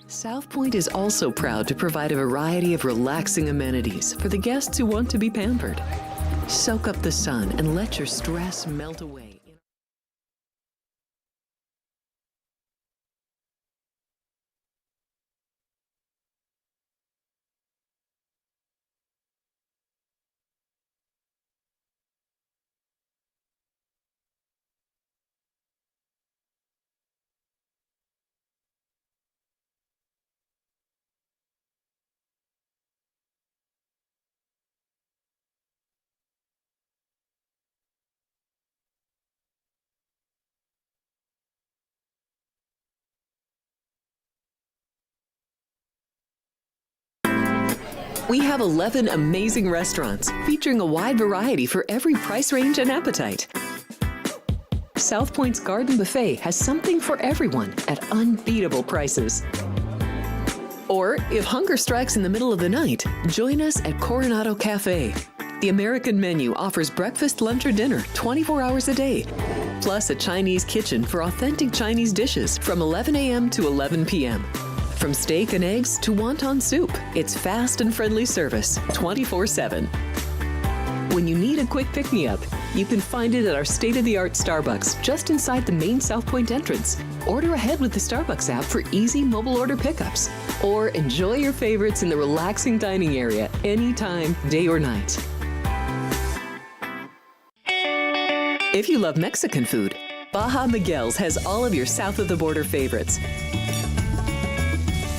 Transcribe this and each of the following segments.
South Point is also proud to provide a variety of relaxing amenities for the guests who want to be pampered. Soak up the sun and let your stress melt away. We have 11 amazing restaurants featuring a wide variety for every price range and appetite. South Point's Garden Buffet has something for everyone at unbeatable prices. Or, if hunger strikes in the middle of the night, join us at Coronado Cafe. The American menu offers breakfast, lunch, or dinner 24 hours a day, plus a Chinese kitchen for authentic Chinese dishes from 11 a.m. to 11 p.m. From steak and eggs to wonton soup, it's fast and friendly service 24/7. When you need a quick pick-me-up, you can find it at our state-of-the-art Starbucks just inside the main South Point entrance. Order ahead with the Starbucks app for easy mobile order pickups. Or enjoy your favorites in the relaxing dining area anytime, day or night. If you love Mexican food, Baja Miguel's has all of your south-of-the-border favorites.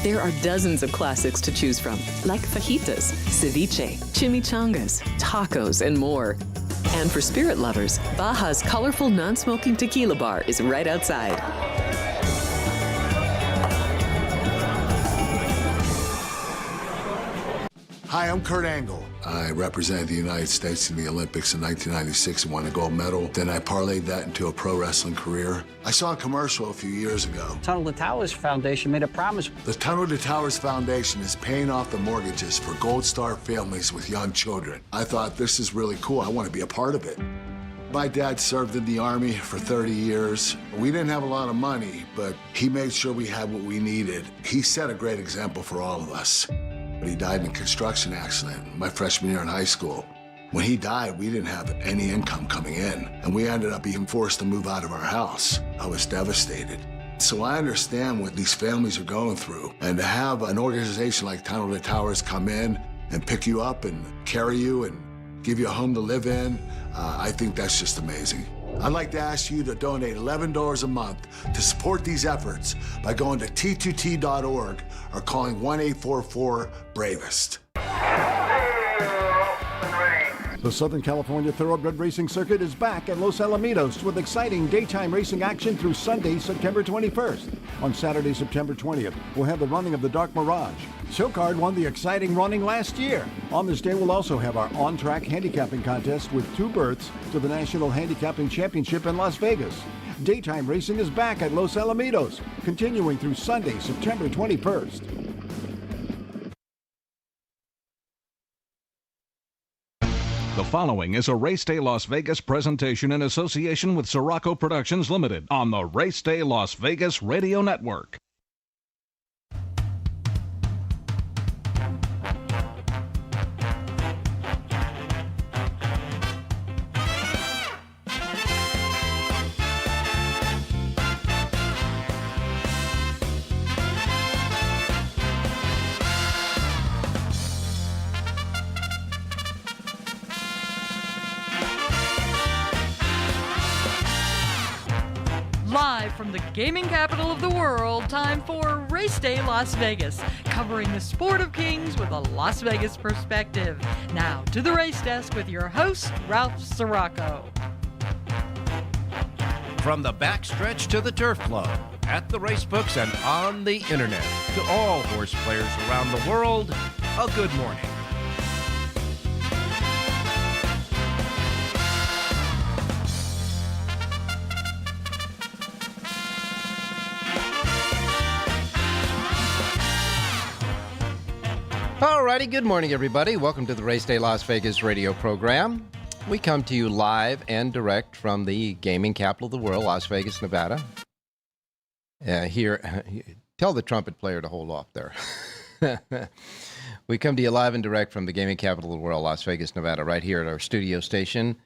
There are dozens of classics to choose from, like fajitas, ceviche, chimichangas, tacos, and more. And for spirit lovers, Baja's colorful non-smoking tequila bar is right outside. Hi, I'm Kurt Angle. I represented the United States in the Olympics in 1996 and won a gold medal. Then I parlayed that into a pro wrestling career. I saw a commercial a few years ago. Tunnel to Towers Foundation made a promise. The Tunnel to Towers Foundation is paying off the mortgages for Gold Star families with young children. I thought, this is really cool. I want to be a part of it. My dad served in the Army for 30 years. We didn't have a lot of money, but he made sure we had what we needed. He set a great example for all of us. He died in a construction accident my freshman year in high school. When he died, we didn't have any income coming in, and we ended up being forced to move out of our house. I was devastated. So I understand what these families are going through, and to have an organization like Tunnel to Towers come in and pick you up and carry you and give you a home to live in, I think that's just amazing. I'd like to ask you to donate $11 a month to support these efforts by going to t2t.org or calling 1-844-BRAVEST. The Southern California Thoroughbred Racing Circuit is back at Los Alamitos with exciting daytime racing action through Sunday, September 21st. On Saturday, September 20th, we'll have the running of the Dark Mirage. Showcard won the exciting running last year. On this day, we'll also have our on-track handicapping contest with 2 berths to the National Handicapping Championship in Las Vegas. Daytime racing is back at Los Alamitos, continuing through Sunday, September 21st. The following is a Race Day Las Vegas presentation in association with Siraco Productions Limited on the Race Day Las Vegas Radio Network. Live from the gaming capital of the world, time for Race Day Las Vegas, covering the sport of kings with a Las Vegas perspective. Now to the race desk with your host, Ralph Siraco. From the backstretch to the turf club, at the race books and on the internet, to all horse players around the world, a good morning. Alrighty, good morning, everybody. Welcome to the Race Day Las Vegas radio program. We come to you live and direct from the gaming capital of the world, Las Vegas, Nevada. Here, Tell the trumpet player to hold off there. We come to you live and direct from the gaming capital of the world, Las Vegas, Nevada, right here at our studio station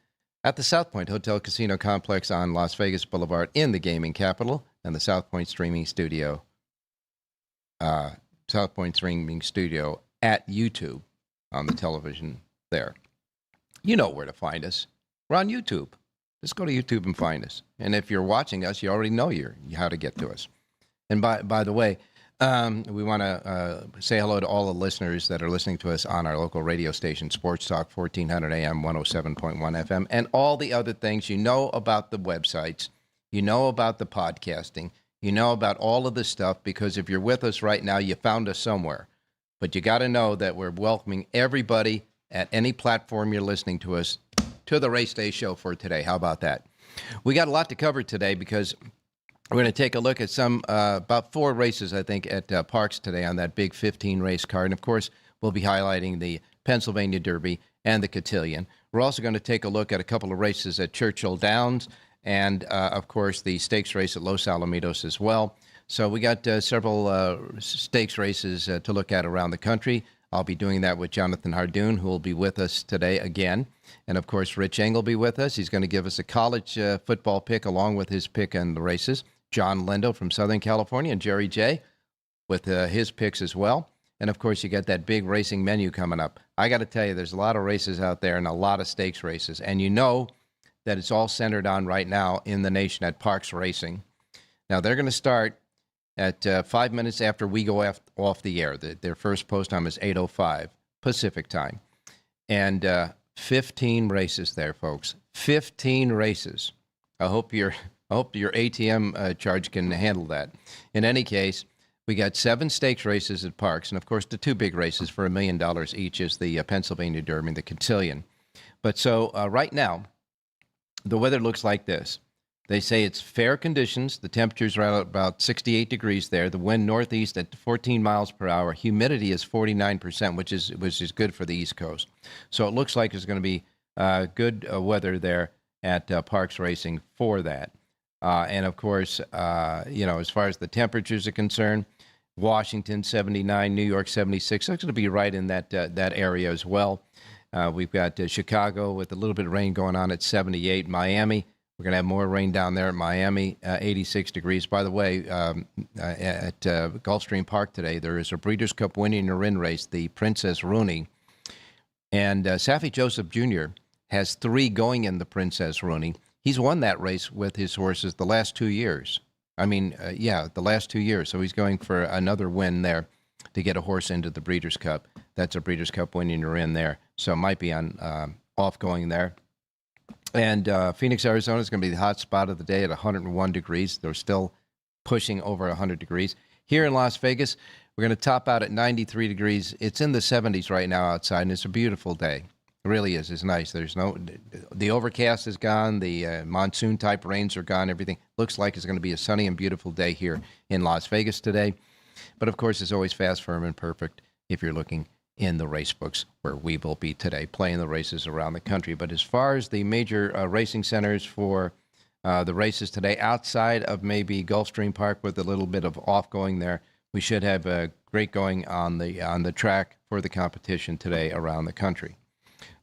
at the South Point Hotel Casino Complex on Las Vegas Boulevard in the gaming capital, and the South Point Streaming Studio, at YouTube on the television there. You know where to find us. We're on YouTube. Just go to YouTube and find us. And if you're watching us, you already know how to get to us. And by the way, we want to say hello to all the listeners that are listening to us on our local radio station, Sports Talk 1400 AM, 107.1 FM, and all the other things. You know about the websites. You know about the podcasting. You know about all of this stuff, because if you're with us right now, you found us somewhere. But you got to know that we're welcoming everybody at any platform you're listening to us to the Race Day show for today. How about that? We got a lot to cover today, because we're going to take a look at about 4 races, I think, at Parks today on that big 15-race card. And, of course, we'll be highlighting the Pennsylvania Derby and the Cotillion. We're also going to take a look at a couple of races at Churchill Downs and, of course, the stakes race at Los Alamitos as well. So we got several stakes races to look at around the country. I'll be doing that with Jonathan Hardoon, who will be with us today again. And, of course, Rich Engel will be with us. He's going to give us a college football pick along with his pick on the races. John Lindo from Southern California, and Jerry J with his picks as well. And, of course, you got that big racing menu coming up. I got to tell you, there's a lot of races out there and a lot of stakes races. And you know that it's all centered on right now in the nation at Parks Racing. Now, they're going to start at 5 minutes after we go off the air. Their first post time is 8:05 Pacific time. And 15 races there, folks. 15 races. I hope your ATM charge can handle that. In any case, we got 7 stakes races at Parks. And, of course, the 2 big races for $1 million each is the Pennsylvania Derby and the Cotillion. But so right now, the weather looks like this. They say it's fair conditions. The temperatures are at about 68 degrees there. The wind northeast at 14 miles per hour. Humidity is 49%, which is good for the East Coast. So it looks like there's going to be good weather there at Parks Racing for that. And, of course, as far as the temperatures are concerned, Washington 79, New York 76. So it's going to be right in that area as well. We've got Chicago with a little bit of rain going on at 78. Miami, we're going to have more rain down there at Miami, 86 degrees. By the way, at Gulfstream Park today, there is a Breeders' Cup winning Marin race, the Princess Rooney. And Saffie Joseph Jr. has 3 going in the Princess Rooney. He's won that race with his horses the last 2 years. The last 2 years. So he's going for another win there to get a horse into the Breeders' Cup. That's a Breeders' Cup winning Marin there. So it might be on off going there. And Phoenix, Arizona is going to be the hot spot of the day at 101 degrees. They're still pushing over 100 degrees. Here in Las Vegas, we're going to top out at 93 degrees. It's in the 70s right now outside, and it's a beautiful day. It really is. It's nice. The overcast is gone. The monsoon-type rains are gone. Everything looks like it's going to be a sunny and beautiful day here in Las Vegas today. But, of course, it's always fast, firm, and perfect if you're looking in the race books, where we will be today playing the races around the country. But as far as the major racing centers for the races today, outside of maybe Gulfstream Park with a little bit of off-going there, we should have a great going on the track for the competition today around the country.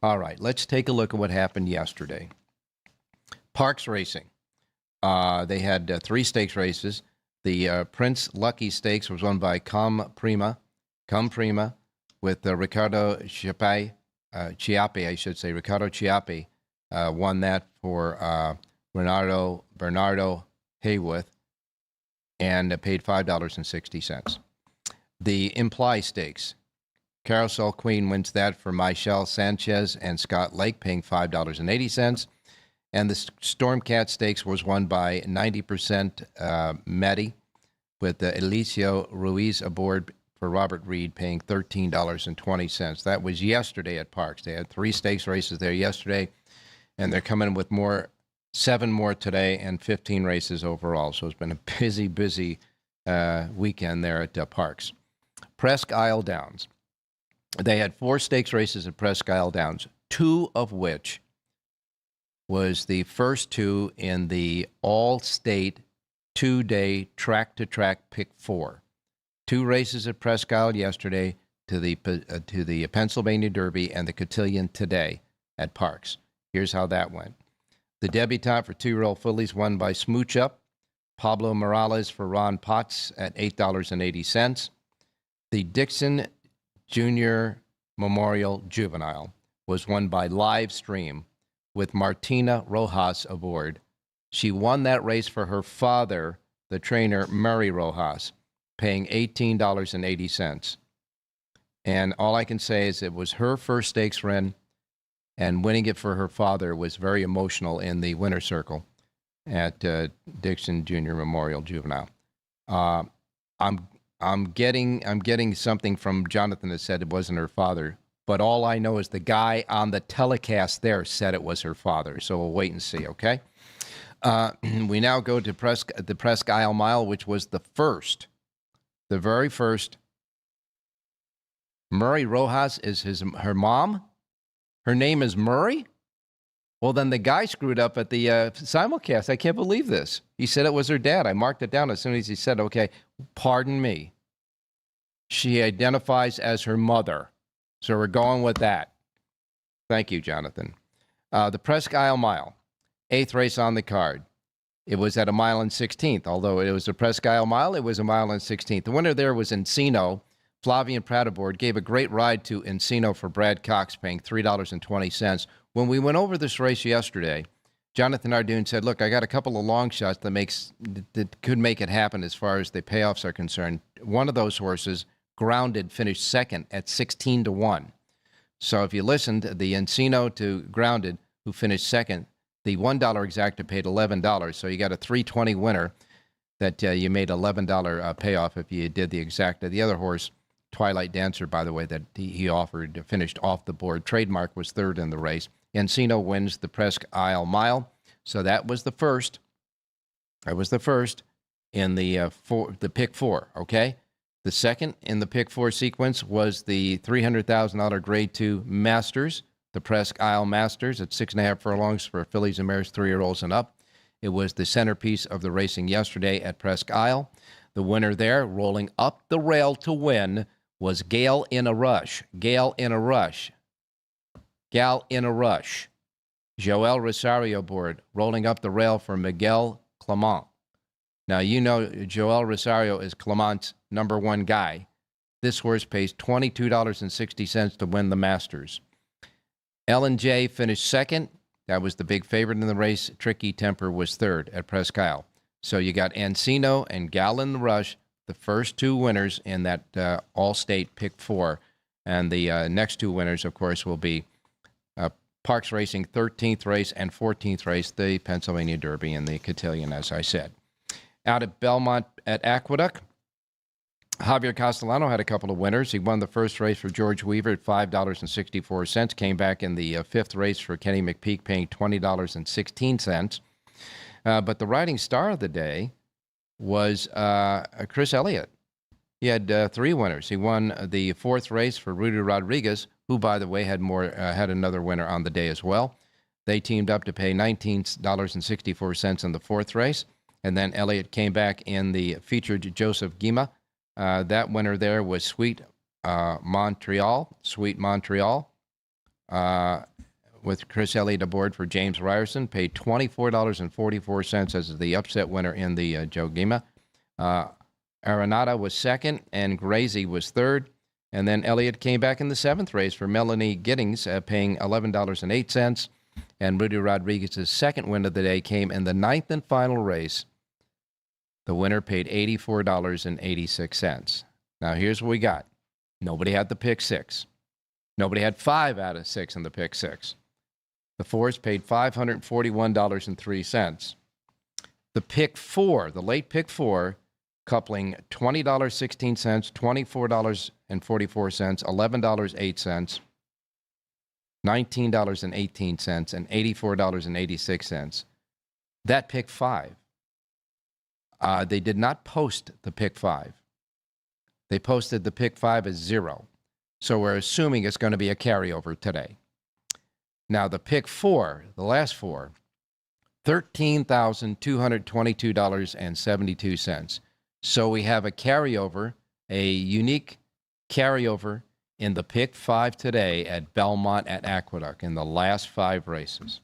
All right, let's take a look at what happened yesterday. Parks Racing. They had 3 stakes races. The Prince Lucky Stakes was won by Come Prima, with Ricardo Chiappe, Ricardo Chiappe won that for Bernardo Hayworth and paid $5.60. The Imply Stakes. Carousel Queen wins that for Michelle Sanchez and Scott Lake, paying $5.80. And the Stormcat Stakes was won by 90% Maddie, with Elicio Ruiz aboard for Robert Reed, paying $13.20. That was yesterday at Parks. They had 3 stakes races there yesterday, and they're coming with 7 more today and 15 races overall. So it's been a busy weekend there at Parks. Presque Isle Downs. They had 4 stakes races at Presque Isle Downs, 2 of which was the first 2 in the all-state 2-day track-to-track pick 4. 2 races at Presque Isle yesterday, to the Pennsylvania Derby and the Cotillion today at Parks. Here's how that went. The debutante for 2-year-old fillies won by Smooch Up. Pablo Morales for Ron Potts at $8.80. The Dixon Junior Memorial Juvenile was won by Live Stream with Martina Rojas aboard. She won that race for her father, the trainer Murray Rojas, paying $18.80. And all I can say is it was her first stakes run, and winning it for her father was very emotional in the winner's circle at Dixon Junior Memorial Juvenile. I'm getting something from Jonathan that said it wasn't her father, but all I know is the guy on the telecast there said it was her father. So we'll wait and see. Okay. We now go to the Presque Isle Mile, which was the very first. Murray Rojas is her mom. Her name is Murray. Well, then the guy screwed up at the simulcast. I can't believe this. He said it was her dad. I marked it down as soon as he said, okay, pardon me. She identifies as her mother. So we're going with that. Thank you, Jonathan. The Presque Isle Mile, 8th race on the card. It was at 1 mile and 16th. Although it was a Presque Isle Mile, it was 1 mile and 16th. The winner there was Encino. Flavian Pratt aboard gave a great ride to Encino for Brad Cox, paying $3.20. When we went over this race yesterday, Jonathan Ardoon said, look, I got a couple of long shots that could make it happen as far as the payoffs are concerned. One of those horses, Grounded, finished second at 16-1. So if you listened, the Encino to Grounded, who finished second, the $1 exacta paid $11. So you got a $3.20 winner that you made $11 payoff if you did the exacta. The other horse, Twilight Dancer, by the way, that he offered, finished off the board. Trademark was third in the race. Encino wins the Presque Isle Mile. So that was the first. That was the first in the pick 4, okay? The second in the pick 4 sequence was the $300,000 Grade 2 Masters, the Presque Isle Masters at 6.5 furlongs for fillies and mares 3-year-olds and up. It was the centerpiece of the racing yesterday at Presque Isle. The winner there, rolling up the rail to win, was Gale in a Rush. Gale in a Rush. Gal in a Rush. Joel Rosario aboard, rolling up the rail for Miguel Clement. Now, you know Joel Rosario is Clement's number 1 guy. This horse pays $22.60 to win the Masters. L&J finished second. That was the big favorite in the race. Tricky Temper was third at Presque Isle. So you got Encino and Gal in the Rush, the first 2 winners in that all-state pick 4. And the next 2 winners, of course, will be Parks Racing 13th race and 14th race, the Pennsylvania Derby and the Cotillion, as I said. Out at Belmont at Aqueduct, Javier Castellano had a couple of winners. He won the first race for George Weaver at $5.64. Came back in the 5th race for Kenny McPeak, paying $20.16. But the riding star of the day was Chris Elliott. He had 3 winners. He won the 4th race for Rudy Rodriguez, who, by the way, had another winner on the day as well. They teamed up to pay $19.64 in the 4th race. And then Elliott came back in the featured Joseph Guima. That winner there was Sweet Montreal, with Chris Elliott aboard for James Ryerson. Paid $24.44 as the upset winner in the Joe Guima. Arenado was second, and Gracie was third. And then Elliott came back in the 7th race for Melanie Giddings, paying $11.08. And Rudy Rodriguez's second win of the day came in the 9th and final race. The winner paid $84.86. Now, here's what we got. Nobody had the pick 6. Nobody had 5 out of 6 in the pick 6. The 4s paid $541.03. The pick 4, the late pick 4, coupling $20.16, $24.44, $11.08, $19.18, and $84.86. That pick 5. They did not post the pick 5. They posted the pick 5 as 0. So we're assuming it's going to be a carryover today. Now, the pick 4, the last 4, $13,222.72. So we have a carryover a unique carryover in the pick 5 today at Belmont at Aqueduct in the last 5 races.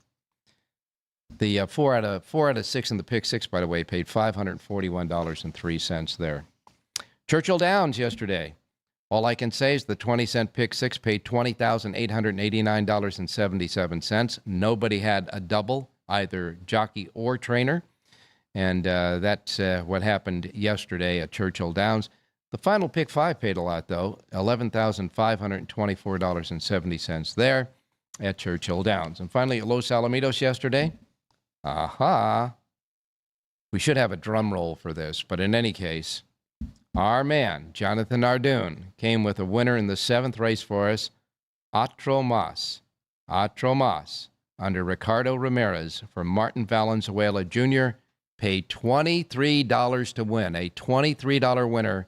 The 4 out of 6 in the pick 6, by the way, paid $541.03 there. Churchill Downs yesterday. All I can say is the 20-cent pick 6 paid $20,889.77. Nobody had a double, either jockey or trainer. And that's what happened yesterday at Churchill Downs. The final pick 5 paid a lot, though, $11,524.70 there at Churchill Downs. And finally, at Los Alamitos yesterday, we should have a drum roll for this, but in any case, our man, Jonathan Ardoon, came with a winner in the 7th race for us, Otro Mas, under Ricardo Ramirez for Martin Valenzuela Jr., paid $23 to win, a $23 winner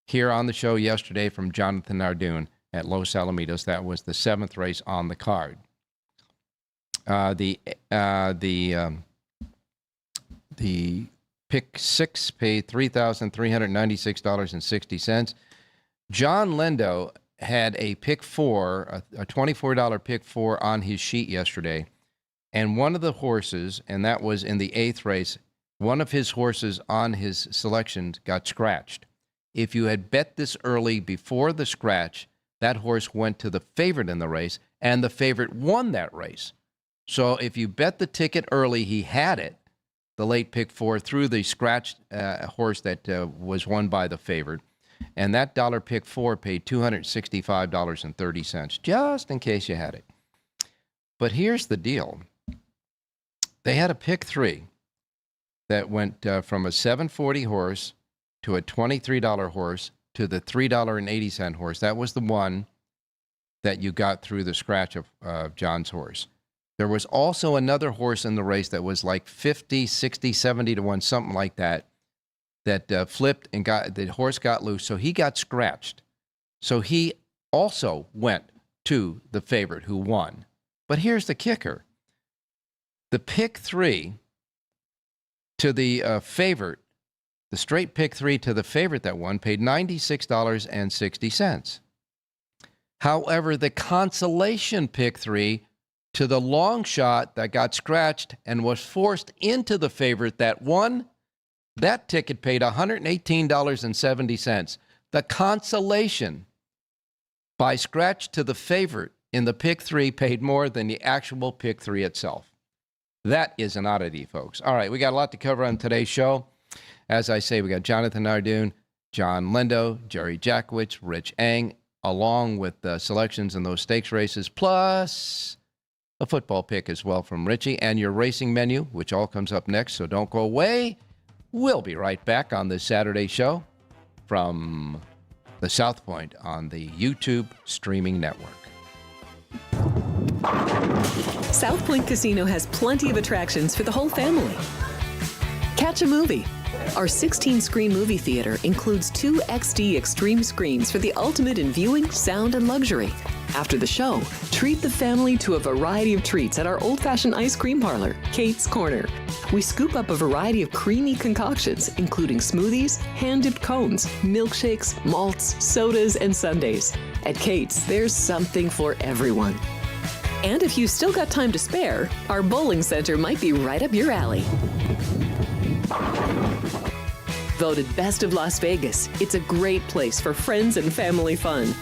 here on the show yesterday from Jonathan Ardoon at Los Alamitos. That was the 7th race on the card. The pick 6 paid $3,396.60. John Lindo had a pick 4, a $24 pick 4 on his sheet yesterday. And one of the horses, and that was in the 8th race, one of his horses on his selections got scratched. If you had bet this early before the scratch, that horse went to the favorite in the race, and the favorite won that race. So if you bet the ticket early, he had it, the late pick 4, through the scratched horse that was won by the favorite. And that dollar pick 4 paid $265.30, just in case you had it. But here's the deal. They had a pick 3 that went from a $7.40 horse to a $23 horse to the $3.80 horse. That was the one that you got through the scratch of John's horse. There was also another horse in the race that was like 50, 60, 70 to 1, something like that, that flipped and the horse got loose, so he got scratched. So he also went to the favorite who won. But here's the kicker. The pick 3 to the favorite, the straight pick 3 to the favorite that won, paid $96.60. However, the consolation pick 3 to the long shot that got scratched and was forced into the favorite that won, that ticket paid $118.70. The consolation by scratch to the favorite in the pick 3 paid more than the actual pick 3 itself. That is an oddity, folks. All right, we got a lot to cover on today's show. As I say, we got Jonathan Ardoon, John Lindo, Jerry Jackowitz, Rich Eng, along with selections in those stakes races, plus a football pick as well from Richie, and your racing menu, which all comes up next, so don't go away. We'll be right back on this Saturday show from the South Point on the YouTube streaming network. South Point Casino has plenty of attractions for the whole family. Catch a movie. Our 16-screen movie theater includes 2 XD Extreme screens for the ultimate in viewing, sound, and luxury. After the show, treat the family to a variety of treats at our old-fashioned ice cream parlor, Kate's Corner. We scoop up a variety of creamy concoctions, including smoothies, hand-dipped cones, milkshakes, malts, sodas, and sundaes. At Kate's, there's something for everyone. And if you've still got time to spare, our bowling center might be right up your alley. Voted Best of Las Vegas, it's a great place for friends and family fun.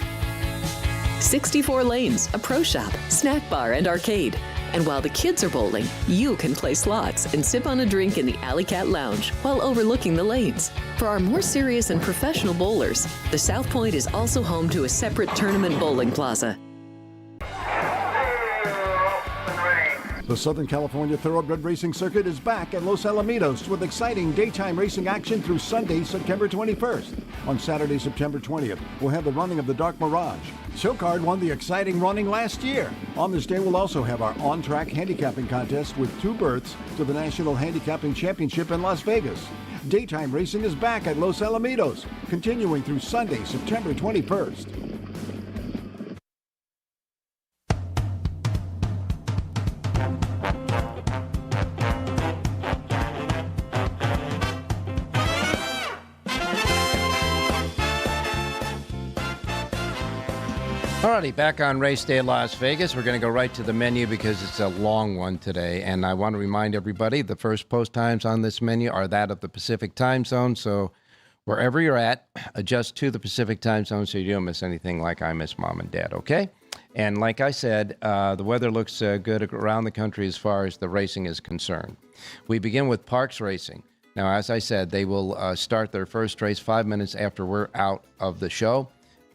64 lanes, a pro shop, snack bar, and arcade. And while the kids are bowling, you can play slots and sip on a drink in the Alley Cat Lounge while overlooking the lanes. For our more serious and professional bowlers, the South Point is also home to a separate tournament bowling plaza. The Southern California Thoroughbred Racing Circuit is back at Los Alamitos with exciting daytime racing action through Sunday, September 21st. On Saturday, September 20th, we'll have the running of the Dark Mirage. Showcard won the exciting running last year. On this day, we'll also have our on-track handicapping contest with 2 berths to the National Handicapping Championship in Las Vegas. Daytime racing is back at Los Alamitos, continuing through Sunday, September 21st. Alrighty, back on Race Day Las Vegas. We're going to go right to the menu because it's a long one today. And I want to remind everybody the first post times on this menu are that of the Pacific time zone. So wherever you're at, adjust to the Pacific time zone so you don't miss anything like I miss Mom and Dad, okay? And like I said, the weather looks good around the country as far as the racing is concerned. We begin with Parks Racing. Now, as I said, they will start their first race 5 minutes after we're out of the show.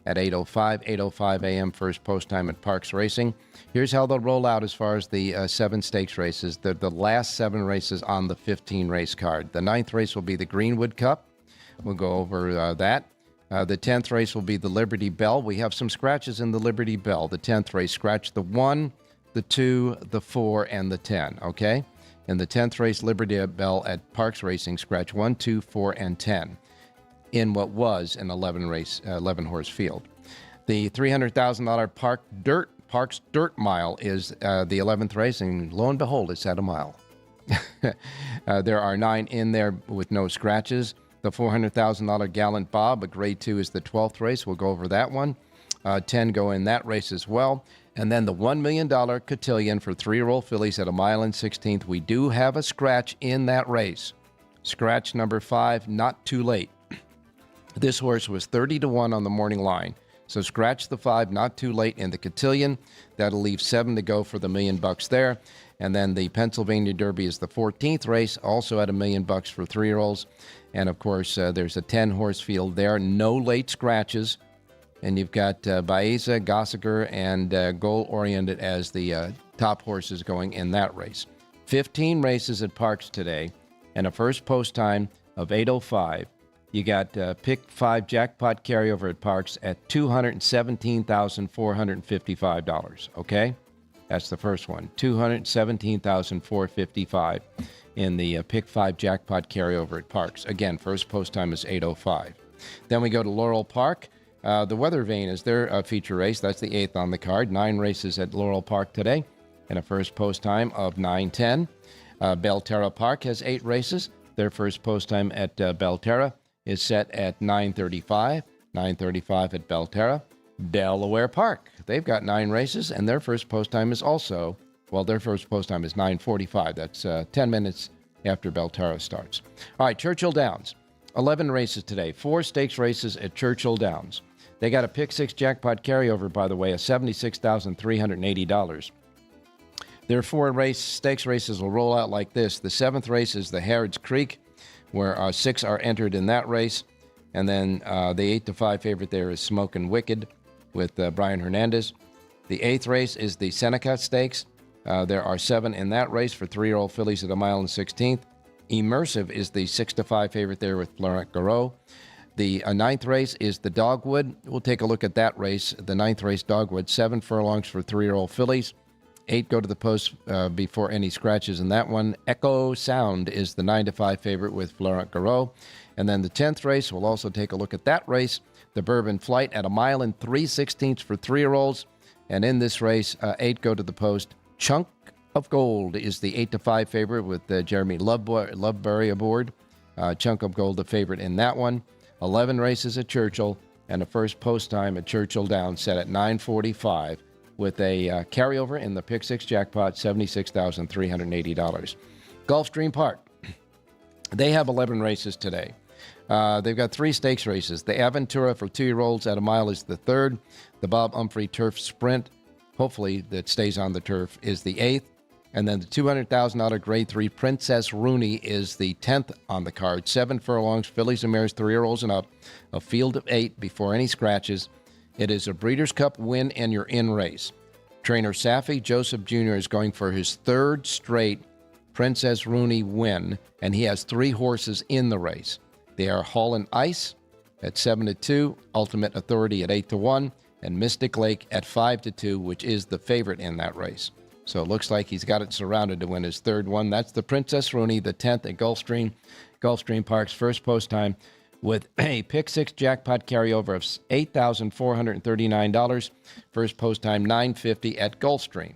At 8:05 a.m. first post time at Parks Racing. Here's how they'll roll out as far as the 7 stakes races. They're the last 7 races on the 15 race card. The 9th race will be the Greenwood Cup. We'll go over that. The 10th race will be the Liberty Bell. We have some scratches in the Liberty Bell. The 10th race, scratch the 1, the 2, the 4, and the 10, okay? In the 10th race, Liberty Bell at Parks Racing, scratch 1, 2, 4, and 10. In what was an 11-horse field. The $300,000 Parks Dirt Mile is the 11th race, and lo and behold, it's at a mile. There are 9 in there with no scratches. The $400,000 Gallant Bob, a Grade 2, is the 12th race. We'll go over that one. 10 go in that race as well. And then the $1 million Cotillion for 3-year-old fillies at a mile and 16th. We do have a scratch in that race. Scratch number 5, not too late. This horse was 30-1 on the morning line. So scratch the 5, not too late in the Cotillion. That'll leave 7 to go for the $1 million there. And then the Pennsylvania Derby is the 14th race, also at $1 million for 3-year-olds. And of course, there's a 10-horse field there. No late scratches. And you've got Baeza, Gossiger, and Goal Oriented as the top horses going in that race. 15 races at Parks today, and a first post time of 8:05. You got pick 5 jackpot carryover at Parks at $217,455, okay? That's the first one, $217,455 in the pick 5 jackpot carryover at Parks. Again, first post time is 8:05. Then we go to Laurel Park. The Weather Vane is their feature race. That's the 8th on the card. 9 races at Laurel Park today and a first post time of 9:10. Belterra Park has 8 races. Their first post time at Belterra is set at 9:35. 9:35 at Belterra. Delaware Park. They've got 9 races, and their first post time is also, their first post time is 9:45. That's 10 minutes after Belterra starts. All right, Churchill Downs. 11 races today. 4 stakes races at Churchill Downs. They got a pick 6 jackpot carryover, by the way, of $76,380. Their 4 stakes races will roll out like this. The 7th race is the Harrods Creek, where 6 are entered in that race. And then the 8-5 favorite there is Smokin' Wicked with Brian Hernandez. The 8th race is the Seneca Stakes. There are 7 in that race for 3-year-old fillies at a mile and 16th. Immersive is the 6-5 favorite there with Florent Garreau. The 9th race is the Dogwood. We'll take a look at that race. The 9th race, Dogwood, 7 furlongs for 3-year-old fillies. 8 go to the post before any scratches in that one. Echo Sound is the 9-5 favorite with Florent Garreau. And then the 10th race, we'll also take a look at that race. The Bourbon Flight at a mile and 3/16 for 3-year-olds. And in this race, 8 go to the post. Chunk of Gold is the 8-5 favorite with Jeremy Loveberry aboard. Chunk of Gold, the favorite in that one. 11 races at Churchill, and a first post time at Churchill Downs set at 9:45 with a carryover in the pick 6 jackpot, $76,380. Gulfstream Park. They have 11 races today. They've got 3 stakes races. The Aventura for 2-year-olds at a mile is the 3rd. The Bob Humphrey Turf Sprint, hopefully that stays on the turf, is the 8th. And then the $200,000 Grade 3 Princess Rooney is the 10th on the card. 7 furlongs, fillies and mares, 3-year-olds and up. A field of 8 before any scratches. It is a Breeders' Cup win and you're in race. Trainer Safi Joseph Jr. is going for his 3rd straight Princess Rooney win, and he has 3 horses in the race. They are Hall and Ice at 7-2, Ultimate Authority at 8-1, and Mystic Lake at 5-2, which is the favorite in that race. So it looks like he's got it surrounded to win his 3rd one. That's the Princess Rooney, the 10th at Gulfstream Park's first post time with a pick 6 jackpot carryover of $8,439. First post time $950 at Gulfstream.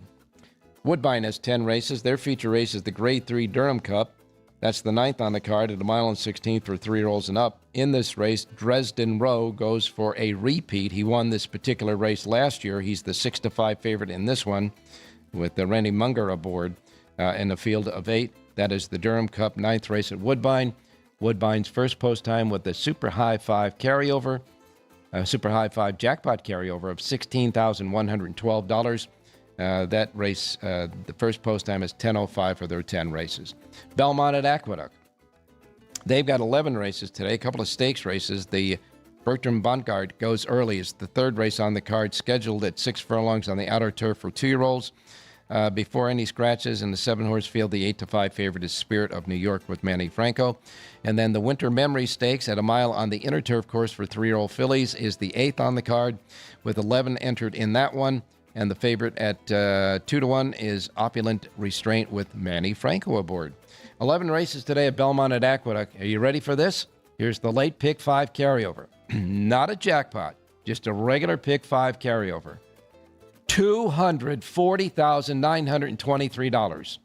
Woodbine has 10 races. Their feature race is the Grade 3 Durham Cup. That's the 9th on the card at 1.16 for 3-year-olds and up. In this race, Dresden Rowe goes for a repeat. He won this particular race last year. He's the 6-5 favorite in this one with the Rennie Munger aboard in a field of 8. That is the Durham Cup 9th race at Woodbine. Woodbine's first post time with the Super High 5 carryover, Super High 5 jackpot carryover of $16,112. That race, the first post time is 10:05 for their 10 races. Belmont at Aqueduct. They've got 11 races today, a couple of stakes races. The Bertram Bongard goes early. It's the third race on the card, scheduled at 6 furlongs on the outer turf for 2-year-olds. Before any scratches in the 7-horse field, the 8-5 favorite is Spirit of New York with Manny Franco. And then the Winter Memory Stakes at a mile on the inner turf course for 3-year-old fillies is the 8th on the card, with 11 entered in that one. And the favorite at 2-1 is Opulent Restraint with Manny Franco aboard. 11 races today at Belmont at Aqueduct. Are you ready for this? Here's the late pick 5 carryover. Not a jackpot, just a regular pick 5 carryover. $240,923.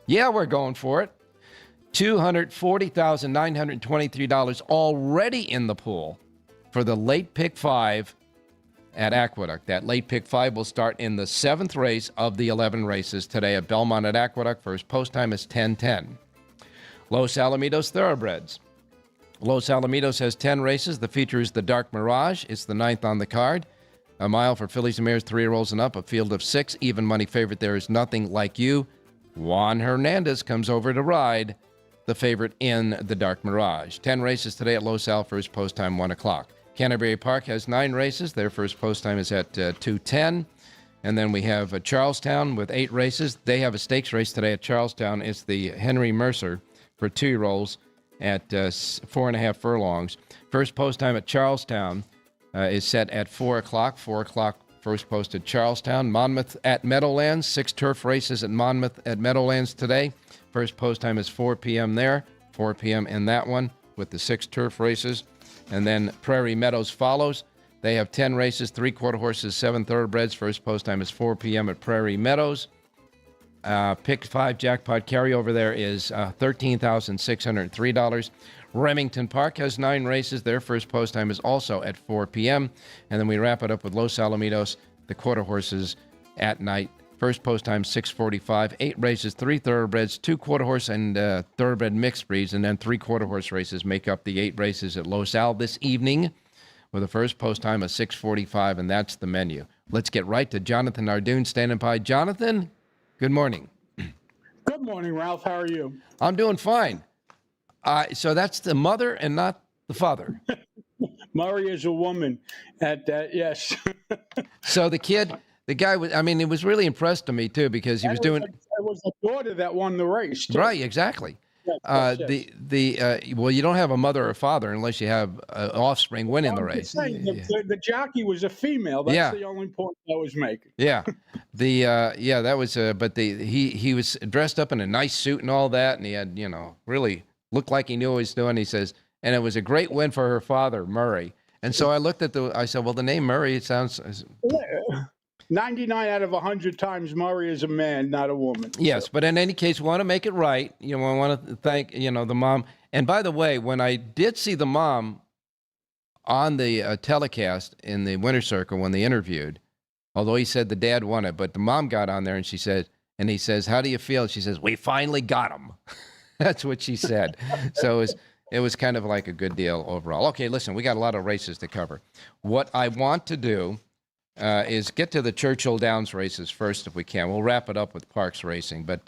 Yeah, we're going for it. $240,923 already in the pool for the late pick 5 at Aqueduct. That late pick 5 will start in the 7th race of the 11 races today at Belmont at Aqueduct. First post time is 10:10. Los Alamitos Thoroughbreds. Los Alamitos has 10 races. The feature is the Dark Mirage. It's the 9th on the card. A mile for fillies and mares, 3-year-olds and up. A field of 6. Even money favorite there is Nothing Like You. Juan Hernandez comes over to ride the favorite in the Dark Mirage. 10 races today at Los Al. First post time 1 o'clock. Canterbury Park has 9 races. Their first post time is at 2:10. And then we have Charlestown with 8 races. They have a stakes race today at Charlestown. It's the Henry Mercer for 2-year-olds at 4.5 furlongs. First post time at Charlestown is set at 4 o'clock. 4 o'clock first post at Charlestown. Monmouth at Meadowlands. 6 turf races at Monmouth at Meadowlands today. First post time is 4 p.m. there. 4 p.m. in that one with the 6 turf races. And then Prairie Meadows follows. They have 10 races, 3/4 horses, 7 thoroughbreds. First post time is 4 p.m. at Prairie Meadows. Pick 5 jackpot carryover there is $13,603. Remington Park has 9 races. Their first post time is also at 4 p.m. And then we wrap it up with Los Alamitos, the quarter horses at night. First post time 6:45. 8 races, 3 thoroughbreds, 2 quarter horse and thoroughbred mixed breeds, and then 3 quarter horse races make up the 8 races at Los Al this evening, with a first post time of 6:45, and that's the menu. Let's get right to Jonathan Ardoon standing by. Jonathan, good morning. Good morning, Ralph. How are you? I'm doing fine. So that's the mother and not the father. Murray is a woman at that, yes. So the guy was, I mean, it was really impressed to me, too, because he was doing. It was the daughter that won the race, too. Right, exactly. Yes. Well, you don't have a mother or father unless you have offspring winning the race. Saying, the jockey was a female. That's the only point I was making. Yeah, that was. But he was dressed up in a nice suit and all that, and he had really looked like he knew what he was doing. He says, and it was a great win for her father, Murray. And so I looked at I said, well, the name Murray, it sounds. Yeah. 99 out of 100 times, Murray is a man, not a woman. Yes, so. But in any case, we want to make it right. I want to thank, the mom. And by the way, when I did see the mom on the telecast in the Winter Circle when they interviewed, although he said the dad won it, but the mom got on there and she said, and he says, how do you feel? She says, we finally got him. That's what she said. So it was kind of like a good deal overall. Okay, listen, we got a lot of races to cover. What I want to do is get to the Churchill Downs races first if we can. We'll wrap it up with Parks Racing. But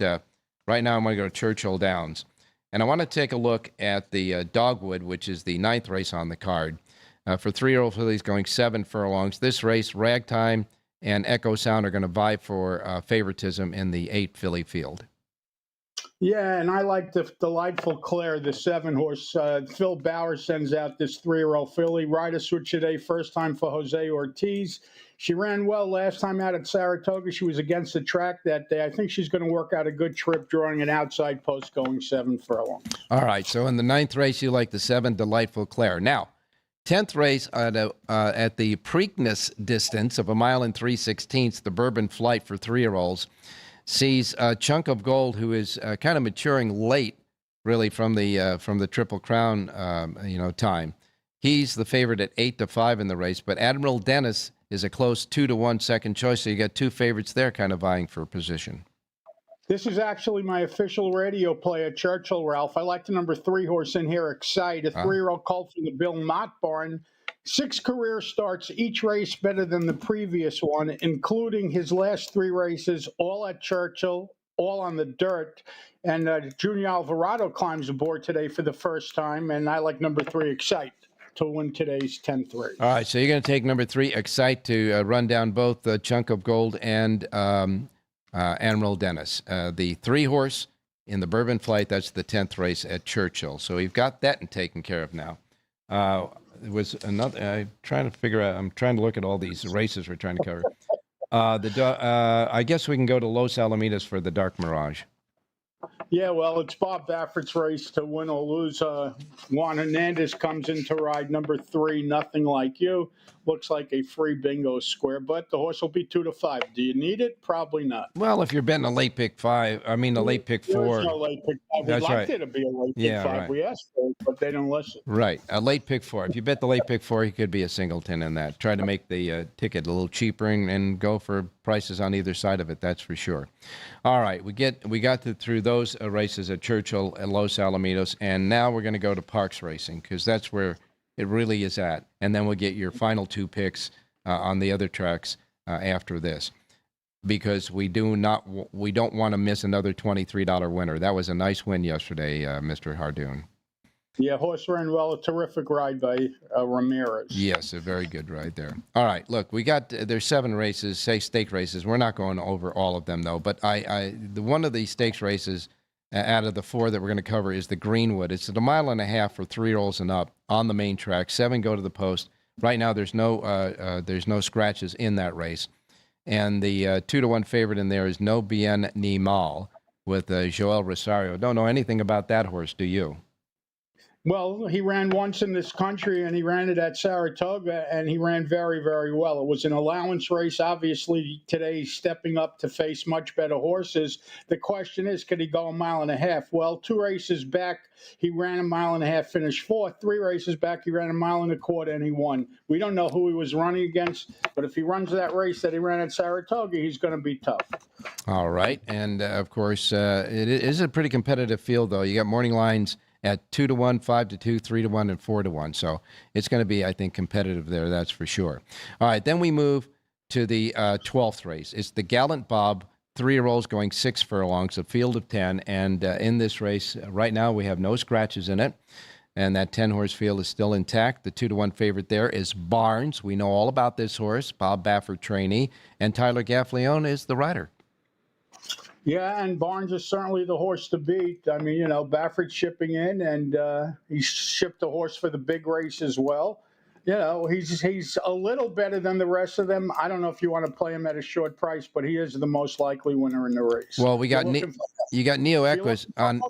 right now I'm going to go to Churchill Downs. And I want to take a look at the Dogwood, which is the 9th race on the card. For 3-year-old fillies going 7 furlongs. This race, Ragtime and Echo Sound are going to vie for favoritism in the 8 filly field. Yeah, and I like the Delightful Claire, the 7-horse. Phil Bauer sends out this 3-year-old filly. Rider switch today, first time for Jose Ortiz. She ran well last time out at Saratoga. She was against the track that day. I think she's going to work out a good trip, drawing an outside post going 7 furlongs. All right, so in the 9th race, you like the 7 Delightful Claire. Now, 10th race at the Preakness distance of 1 mile and 3/16, the Bourbon Flight for 3-year-olds. Sees Chunk of Gold, who is kind of maturing late really from the Triple Crown, time. He's the favorite at 8-5 in the race, but Admiral Dennis is a close 2-1 second choice. So you got two favorites there, kind of vying for position. This is actually my official radio play at Churchill, Ralph. I like the number 3 horse in here, Excite, a 3-year-old colt from the Bill Mott barn. 6 career starts, each race better than the previous one, including his last 3 races, all at Churchill, all on the dirt. And Junior Alvarado climbs aboard today for the first time, and I like number 3, Excite, to win today's 10th race. All right, so you're going to take number 3, Excite, to run down both Chunk of Gold and Admiral Dennis. The 3-horse in the Bourbon Flight, that's the 10th race at Churchill. So we've got that taken care of now. There was another. I'm trying to figure out. I'm trying to look at all these races we're trying to cover. I guess we can go to Los Alamitos for the Dark Mirage. Yeah, well, it's Bob Baffert's race to win or lose. Juan Hernandez comes in to ride number 3, Nothing Like You. Looks like a free bingo square, but the horse will be 2-5. Do you need it? Probably not. Well, if you're betting a late pick 5, I mean a late pick 4. There's no late pick 5. That's We'd like right. there to be a late pick 5. Right. We asked for it, but they don't listen. Right, a late pick 4. If you bet the late pick 4, you could be a singleton in that. Try to make the ticket a little cheaper and go for prices on either side of it. That's for sure. All right, we got through those races at Churchill and Los Alamitos, and now we're going to go to Parks Racing because that's where it really is at. And then we'll get your final 2 picks on the other tracks after this, because we don't want to miss another $23 winner. That was a nice win yesterday, Mr. Hardoon. Yeah, horse ran well. A terrific ride by Ramirez. Yes, a very good ride there. All right, look, we got there's 7 races, say stake races. We're not going over all of them though, but one of the stakes races out of the 4 that we're going to cover is the Greenwood. It's at 1.5 miles for 3-year-olds and up on the main track. 7 go to the post. Right now, there's no scratches in that race, and the 2-1 favorite in there is No Bien Ni Mal with Joel Rosario. Don't know anything about that horse, do you? Well, he ran once in this country, and he ran it at Saratoga, and he ran very, very well. It was an allowance race. Obviously, today he's stepping up to face much better horses. The question is, could he go 1.5 miles? Well, 2 races back, he ran 1.5 miles, finished 4th. 3 races back, he ran 1.25 miles, and he won. We don't know who he was running against, but if he runs that race that he ran at Saratoga, he's going to be tough. All right, and of course, it is a pretty competitive field, though. You got morning lines at 2-1, 5-2, 3-1, and 4-1. So it's going to be, I think, competitive there. That's for sure. All right, then we move to the 12th race. It's the Gallant Bob 3-year-olds going 6 furlongs, a field of 10. And in this race, right now, we have no scratches in it. And that 10-horse field is still intact. The 2-1 favorite there is Barnes. We know all about this horse, Bob Baffert trainee. And Tyler Gaffleone is the rider. Yeah, and Barnes is certainly the horse to beat. I mean, Baffert's shipping in, and he shipped a horse for the big race as well. He's a little better than the rest of them. I don't know if you want to play him at a short price, but he is the most likely winner in the race. Well, you got Neo Equus on.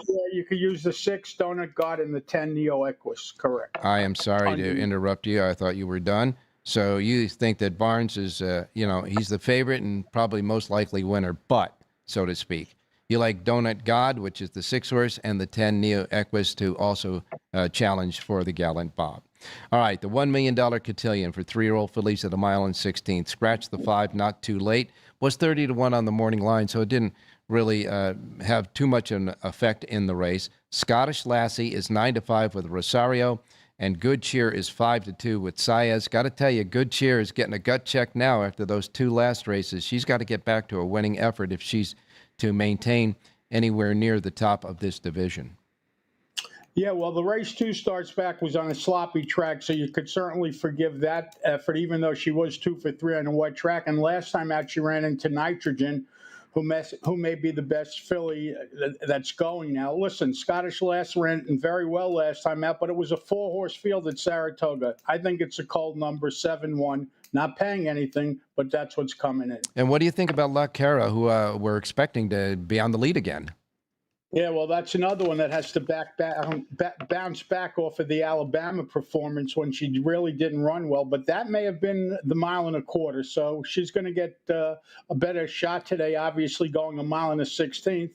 Yeah, you could use the 6 Donut God and the 10 Neo Equus. Correct. I am sorry to interrupt you. I thought you were done. So you think that Barnes is, he's the favorite and probably most likely winner, but, so to speak. You like Donut God, which is the 6-horse, and the 10 Neo Equus to also challenge for the Gallant Bob. All right, the $1 million cotillion for 3-year-old fillies at 1 mile and 16th. Scratch the 5, not too late. Was 30-1 on the morning line, so it didn't really have too much an effect in the race. Scottish Lassie is 9-5 with Rosario, and Good Cheer is 5-2 with Saez. Got to tell you, Good Cheer is getting a gut check now after those 2 last races. She's got to get back to a winning effort if she's to maintain anywhere near the top of this division. Yeah, well, the race 2 starts back was on a sloppy track, so you could certainly forgive that effort, even though she was 2 for 3 on a wet track. And last time out, she ran into Nitrogen, who may be the best filly that's going now. Listen, Scottish Lass ran very well last time out, but it was a 4-horse field at Saratoga. I think it's a cold number, 7-1. Not paying anything, but that's what's coming in. And what do you think about La Cara, who we're expecting to be on the lead again? Yeah, well, that's another one that has to bounce back off of the Alabama performance when she really didn't run well. But that may have been the 1.25 miles. So she's going to get a better shot today, obviously going 1 mile and 16th.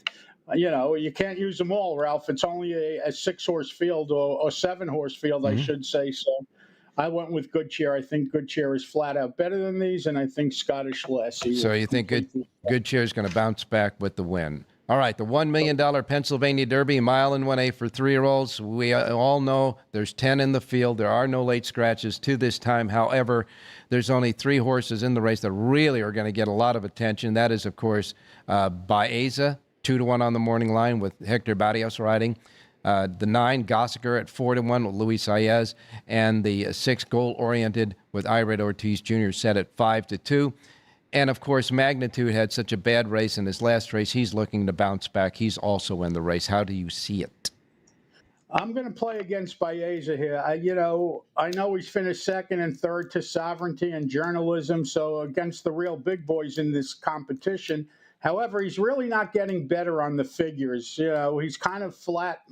You can't use them all, Ralph. It's only a 6-horse field or 7-horse field, I should say. So I went with Good Cheer. I think Good Cheer is flat out better than these, and I think Scottish Lassie. So you think Good Cheer is going to bounce back with the win. All right, the $1 million Pennsylvania Derby, mile and 1/8 for 3-year-olds. We all know there's 10 in the field. There are no late scratches to this time. However, there's only 3 horses in the race that really are going to get a lot of attention. That is, of course, Baeza, 2-1 on the morning line with Hector Barrios riding. The 9, Gossiger at 4-1 with Luis Saez. And the 6, Goal Oriented with Ired Ortiz Jr. set at 5-2. And, of course, Magnitude had such a bad race in his last race. He's looking to bounce back. He's also in the race. How do you see it? I'm going to play against Baeza here. I know he's finished second and third to Sovereignty and Journalism, so against the real big boys in this competition. However, he's really not getting better on the figures. He's kind of flat,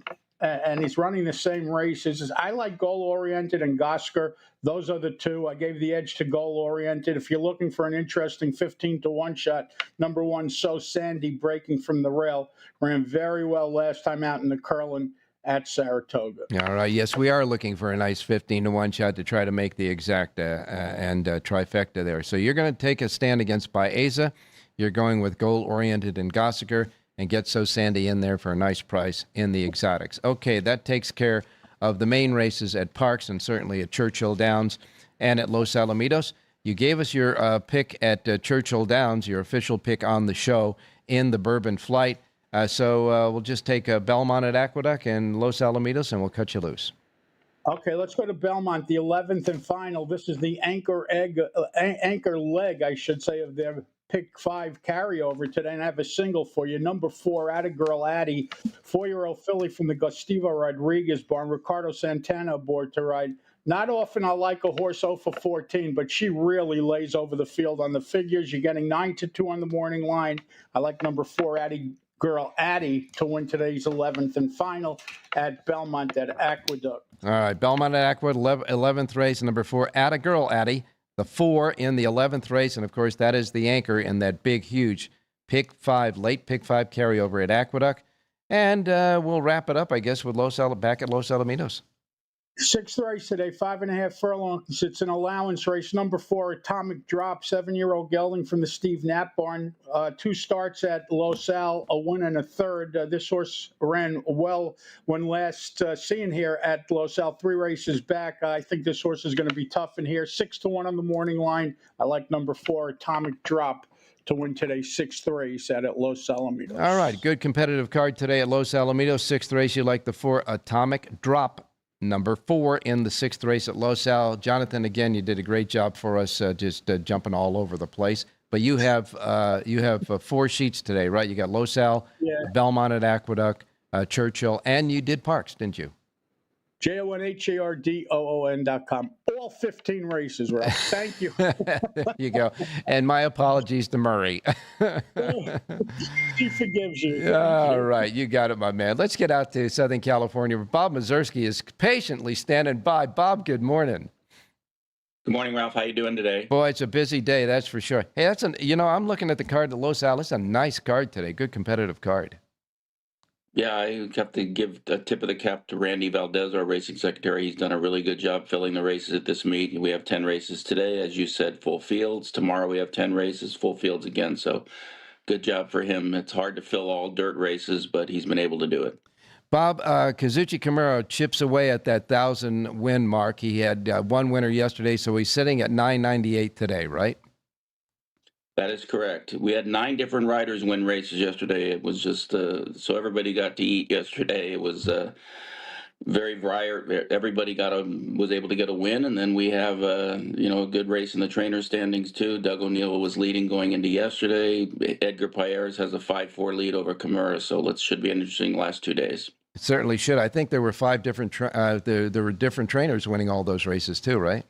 and he's running the same races. I like Goal Oriented and Gosker. Those are the 2. I gave the edge to Goal Oriented. If you're looking for an interesting 15-1 shot, number 1, So Sandy, breaking from the rail, ran very well last time out in the Curlin at Saratoga. All right. Yes, we are looking for a nice 15-1 shot to try to make the exact and trifecta there. So you're going to take a stand against Baeza. You're going with Goal Oriented and Gossiger and get So Sandy in there for a nice price in the exotics. Okay, that takes care of the main races at Parks and certainly at Churchill Downs and at Los Alamitos. You gave us your pick at Churchill Downs, your official pick on the show in the Bourbon Flight. So we'll just take Belmont at Aqueduct and Los Alamitos, and we'll cut you loose. Okay, let's go to Belmont, the 11th and final. This is the anchor leg, I should say, of their pick 5 carryover today, and I have a single for you. Number 4, Attagirl Addie, 4-year-old filly from the Gustavo Rodriguez barn. Ricardo Santana aboard to ride. Not often I like a horse 0 for 14, but she really lays over the field on the figures. You're getting 9-2 on the morning line. I like number 4, Attagirl Addie, to win today's 11th and final at Belmont at Aqueduct. All right, Belmont at Aqueduct, 11th race, number 4, Attagirl Addie. The 4 in the 11th race, and of course that is the anchor in that big, huge late pick 5 carryover at Aqueduct. And we'll wrap it up, I guess, with back at Los Alamitos. 6th race today, 5.5 furlongs. It's an allowance race. Number 4, Atomic Drop, 7-year-old gelding from the Steve Knapp barn. 2 starts at Los Al, a win and a third. This horse ran well when last seen here at Los Al. 3 races back. I think this horse is going to be tough in here. 6-1 on the morning line. I like number 4, Atomic Drop, to win today's 6th race at Los Alamitos. All right, good competitive card today at Los Alamitos. 6th race, you like the 4, Atomic Drop. Number 4 in the 6th race at Los Al. Jonathan, again, you did a great job for us, just jumping all over the place. But you have 4 sheets today, right? You got Los Al, Belmont at Aqueduct, Churchill, and you did Parks, didn't you? JONHARDOON.com. All 15 races, Ralph. Thank you. There you go. And my apologies to Murray. She forgives you. All right. You got it, my man. Let's get out to Southern California. Bob Mazursky is patiently standing by. Bob, good morning. Good morning, Ralph. How you doing today? Boy, it's a busy day, that's for sure. Hey, I'm looking at the card at Los Al. It's a nice card today. Good competitive card. Yeah, I have to give a tip of the cap to Randy Valdez, our racing secretary. He's done a really good job filling the races at this meet. We have 10 races today. As you said, full fields. Tomorrow we have 10 races, full fields again. So good job for him. It's hard to fill all dirt races, but he's been able to do it. Bob, Kazuchi Kimura chips away at that 1,000-win mark. He had 1 winner yesterday, so he's sitting at 998 today, right? That is correct. We had 9 different riders win races yesterday. It was just so everybody got to eat yesterday. It was very varied. Everybody was able to get a win, and then we have a good race in the trainer standings too. Doug O'Neill was leading going into yesterday. Edgar Payeras has a 5-4 lead over Kimura, so should be an interesting last 2 days. It certainly should. I think there were 5 different there were different trainers winning all those races too, right?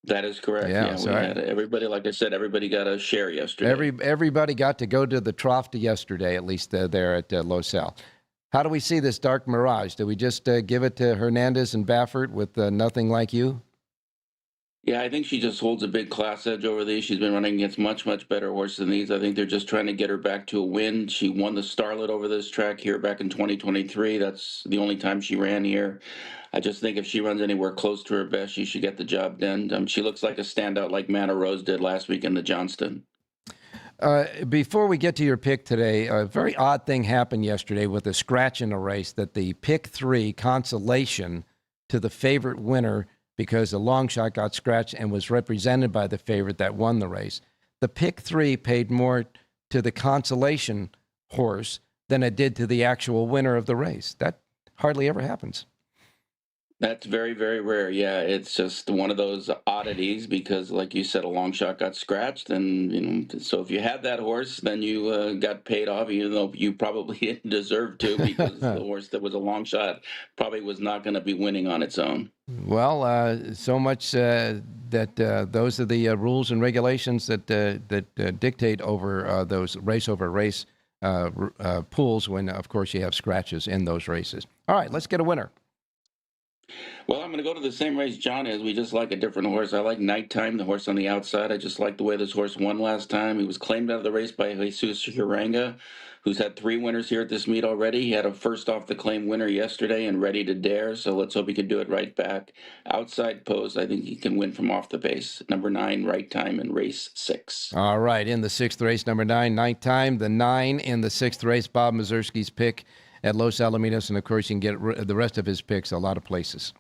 That is correct. Yeah, we had everybody, like I said, everybody got a share yesterday. Everybody got to go to the trough yesterday, at least there at Los Al. How do we see this Dark Mirage? Do we just give it to Hernandez and Baffert with Nothing Like You? Yeah, I think she just holds a big class edge over these. She's been running against much, much better horses than these. I think they're just trying to get her back to a win. She won the Starlet over this track here back in 2023. That's the only time she ran here. I just think if she runs anywhere close to her best, she should get the job done. She looks like a standout like Manor Rose did last week in the Johnston. Before we get to your pick today, a very odd thing happened yesterday with a scratch in a race that the pick 3 consolation to the favorite winner, because the long shot got scratched and was represented by the favorite that won the race. The pick 3 paid more to the consolation horse than it did to the actual winner of the race. That hardly ever happens. That's very, very rare. Yeah, it's just one of those oddities because, like you said, a long shot got scratched, and so if you had that horse, then you got paid off, even though you probably didn't deserve to, because the horse that was a long shot probably was not going to be winning on its own. Well, so much that those are the rules and regulations that dictate over those race over race pools when, of course, you have scratches in those races. All right, let's get a winner. Well, I'm going to go to the same race John is. We just like a different horse. I like Nighttime, the horse on the outside. I just like the way this horse won last time. He was claimed out of the race by Jesus Uranga, who's had 3 winners here at this meet already. He had a first off the claim winner yesterday and Ready to Dare, so let's hope he can do it right back. Outside post, I think he can win from off the base. Number 9, Right Time in race 6. All right, in the 6th race, number 9, Nighttime. The 9 in the 6th race, Bob Mazurski's pick at Los Alamitos, and of course you can get the rest of his picks a lot of places.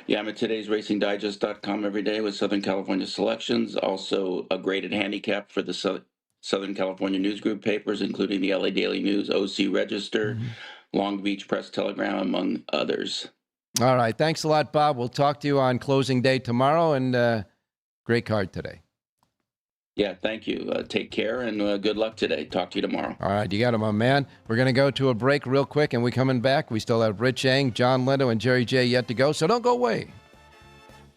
Yeah, I'm at today'sracingdigest.com every day with Southern California selections. Also, a graded handicap for the Southern California News Group papers, including the LA Daily News, OC Register, Long Beach Press Telegram, among others. All right. Thanks a lot, Bob. We'll talk to you on closing day tomorrow, and great card today. Yeah, thank you. Take care, and good luck today. Talk to you tomorrow. All right, you got it, my man. We're going to go to a break real quick, and we're coming back. We still have Rich Eng, John Leno, and Jerry J yet to go, so don't go away.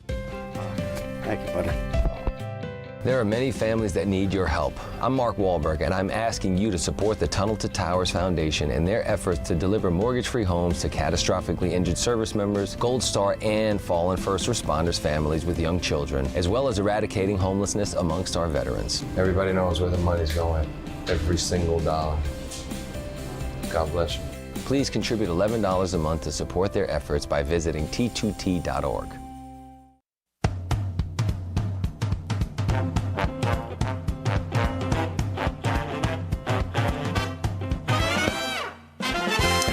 Thank you, buddy. There are many families that need your help. I'm Mark Wahlberg, and I'm asking you to support the Tunnel to Towers Foundation in their efforts to deliver mortgage-free homes to catastrophically injured service members, Gold Star, and fallen first responders families with young children, as well as eradicating homelessness amongst our veterans. Everybody knows where the money's going, every single dollar. God bless you. Please contribute $11 a month to support their efforts by visiting t2t.org.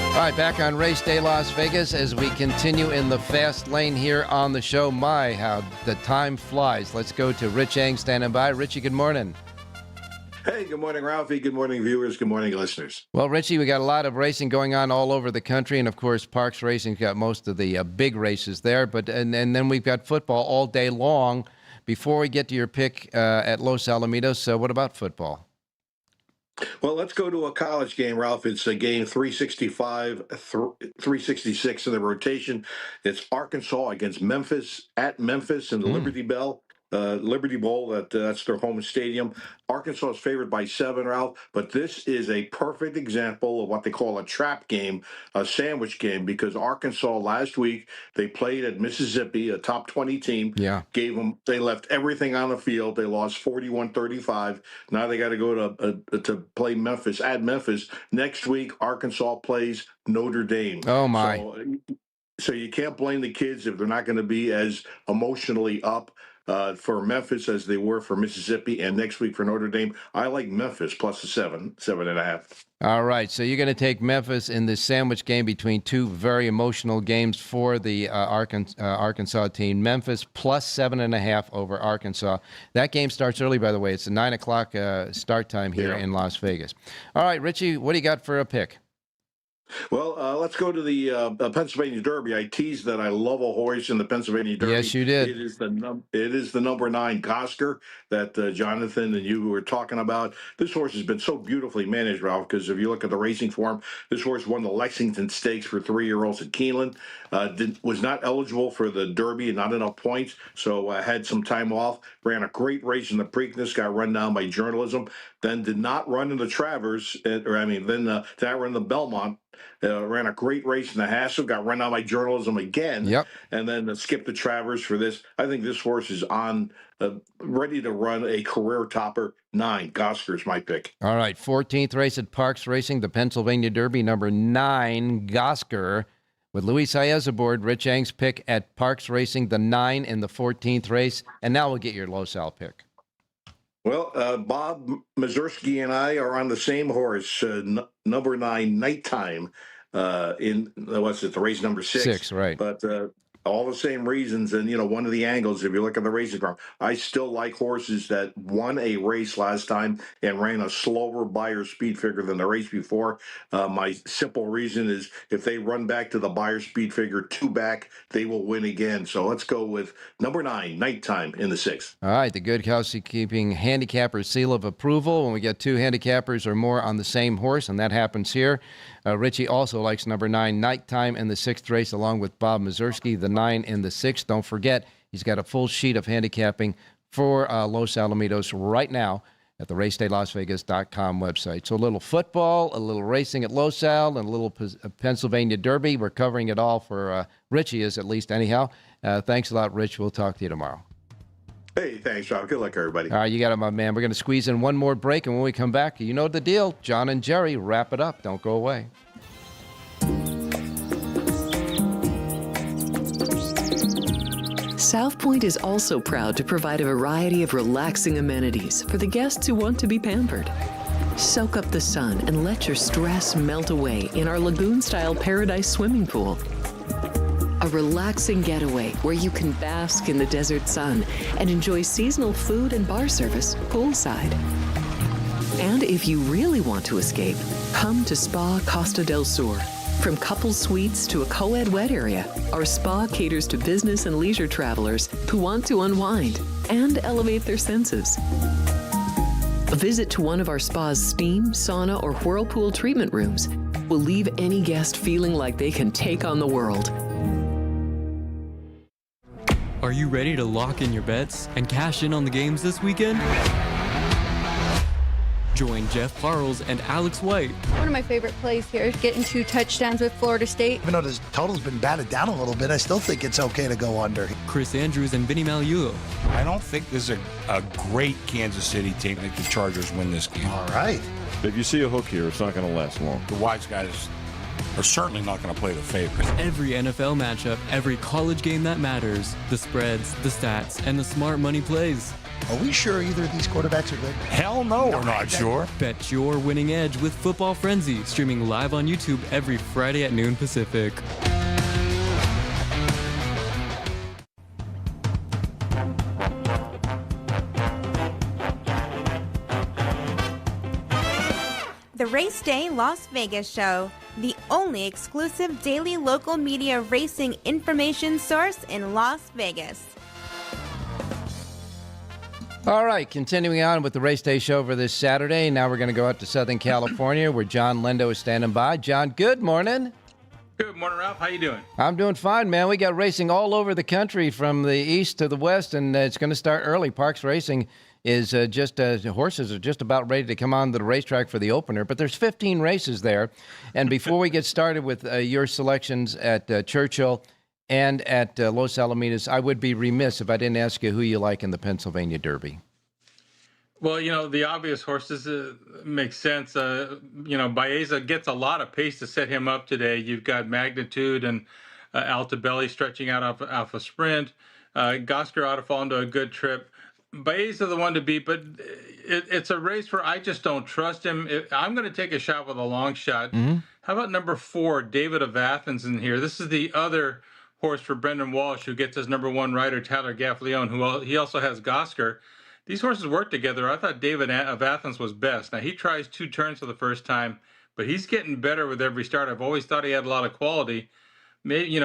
All right, back on Race Day Las Vegas as we continue in the fast lane here on the show. My, how the time flies. Let's go to Rich Eng standing by. Richie, good morning. Hey, good morning, Ralphie. Good morning, viewers. Good morning, listeners. Well, Richie, we got a lot of racing going on all over the country, and of course, Parks Racing's got most of the big races there. But and then we've got football all day long. Before we get to your pick at Los Alamitos, what about football? Well, let's go to a college game, Ralph. It's a game 365, 366 in the rotation. It's Arkansas against Memphis, at Memphis in the Liberty Bowl. That's their home stadium. Arkansas is favored by 7, Ralph, but this is a perfect example of what they call a trap game, a sandwich game, because Arkansas last week, they played at Mississippi, a top 20 team. Yeah. They left everything on the field. They lost 41-35. Now they got to go to play Memphis, at Memphis. Next week, Arkansas plays Notre Dame. Oh, my. So you can't blame the kids if they're not going to be as emotionally up for Memphis as they were for Mississippi, and next week for Notre Dame. I like Memphis plus the 7.5. All right, so you're going to take Memphis in this sandwich game between two very emotional games for the Arkansas team. Memphis plus 7.5 over Arkansas. That game starts early, by the way. It's a 9 o'clock start time here in Las Vegas. All right, Richie, what do you got for a pick? Well, let's go to the Pennsylvania Derby. I teased that I love a horse in the Pennsylvania Derby. Yes, you did. It is the number 9 Gosker that Jonathan and you were talking about. This horse has been so beautifully managed, Ralph, because if you look at the racing form, this horse won the Lexington Stakes for 3-year-olds at Keeneland. Was not eligible for the Derby and not enough points, so had some time off. Ran a great race in the Preakness, got run down by journalism. then did not run in the Travers, then that run the Belmont. Ran a great race in the Hassel, got run out by journalism again, and then skipped the Travers for this. I think this horse is on, ready to run a career topper. 9, Gosker's my pick. All right, 14th race at Parks Racing, the Pennsylvania Derby, number 9, Gosker. With Luis Saez aboard, Rich Ang's pick at Parks Racing, the 9 in the 14th race. And now we'll get your Los Al pick. Well, Bob Mazursky and I are on the same horse, number 9, Nighttime, in, the race number 6. 6, right. But all the same reasons. And, one of the angles, if you look at the racing car, I still like horses that won a race last time and ran a slower buyer speed figure than the race before. My simple reason is if they run back to the buyer speed figure 2 back, they will win again. So let's go with number 9, Nighttime, in the 6th. All right, the Good Housekeeping handicapper seal of approval when we get 2 handicappers or more on the same horse, and that happens here. Richie also likes number 9, Nighttime, in the 6th race, along with Bob Mazursky, the 9 in the 6th. Don't forget, he's got a full sheet of handicapping for Los Alamitos right now at the racedaylasvegas.com website. So a little football, a little racing at Los Al, and a little Pennsylvania Derby. We're covering it all for Richie, is at least anyhow. Thanks a lot, Rich. We'll talk to you tomorrow. Hey, thanks, Rob. Good luck, everybody. All right, you got it, my man. We're going to squeeze in one more break, and when we come back, you know the deal. John and Jerry, wrap it up. Don't go away. South Point is also proud to provide a variety of relaxing amenities for the guests who want to be pampered. Soak up the sun and let your stress melt away in our lagoon-style Paradise swimming pool. A relaxing getaway where you can bask in the desert sun and enjoy seasonal food and bar service poolside. And if you really want to escape, come to Spa Costa del Sur. From couple suites to a co-ed wet area, our spa caters to business and leisure travelers who want to unwind and elevate their senses. A visit to one of our spa's steam, sauna, or whirlpool treatment rooms will leave any guest feeling like they can take on the world. Are you ready to lock in your bets and cash in on the games this weekend? Join Jeff Parles and Alex White. One of my favorite plays here is getting 2 touchdowns with Florida State. Even though the total's been batted down a little bit, I still think it's okay to go under. Chris Andrews and Vinny Magliulo. I don't think this is a great Kansas City team. I think the Chargers win this game. All right. If you see a hook here, it's not going to last long. The wise guys are certainly not going to play the favorite. Every NFL matchup, every college game that matters, the spreads, the stats, and the smart money plays. Are we sure either of these quarterbacks are good? Hell no, we're not sure. Bet your winning edge with Football Frenzy, streaming live on YouTube every Friday at noon Pacific. The Race Day Las Vegas Show, the only exclusive daily local media racing information source in Las Vegas. All right, continuing on with the Race Day Show for this Saturday. Now we're going to go out to Southern California where John Lendo is standing by. John, good morning. Good morning, Ralph. How you doing? I'm doing fine, man. We got racing all over the country from the east to the west, and it's going to start early. Parks Racing is horses are just about ready to come on to the racetrack for the opener, but there's 15 races there. And before we get started with your selections at Churchill and at Los Alamitos, I would be remiss if I didn't ask you who you like in the Pennsylvania Derby. Well, the obvious horses make sense. Baeza gets a lot of pace to set him up today. You've got Magnitude and Altabelli stretching out off a sprint. Gosker ought to fall into a good trip. Baeza the one to beat, but it's a race where I just don't trust him. I'm going to take a shot with a long shot. Mm-hmm. How about number 4, David of Athens in here? This is the other horse for Brendan Walsh, who gets his number 1 rider, Tyler Gaffleone, who he also has Gosker. These horses work together. I thought David of Athens was best. Now, he tries 2 turns for the first time, but he's getting better with every start. I've always thought he had a lot of quality. Maybe,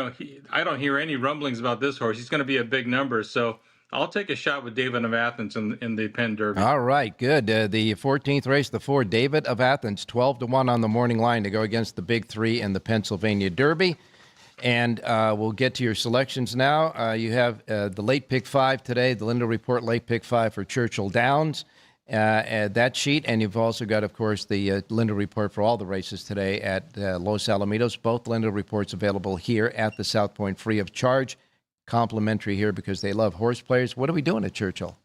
I don't hear any rumblings about this horse. He's going to be a big number, so I'll take a shot with David of Athens in the Penn Derby. All right, good. The 14th race, the 4, David of Athens, 12-1 on the morning line to go against the big 3 in the Pennsylvania Derby. And we'll get to your selections now. You have the late pick 5 today, the Lindo Report late pick 5 for Churchill Downs. that sheet. And you've also got, of course, the Linda Report for all the races today at Los Alamitos. Both Linda Reports available here at the South Point free of charge. Complimentary here because they love horse players. What are we doing at Churchill?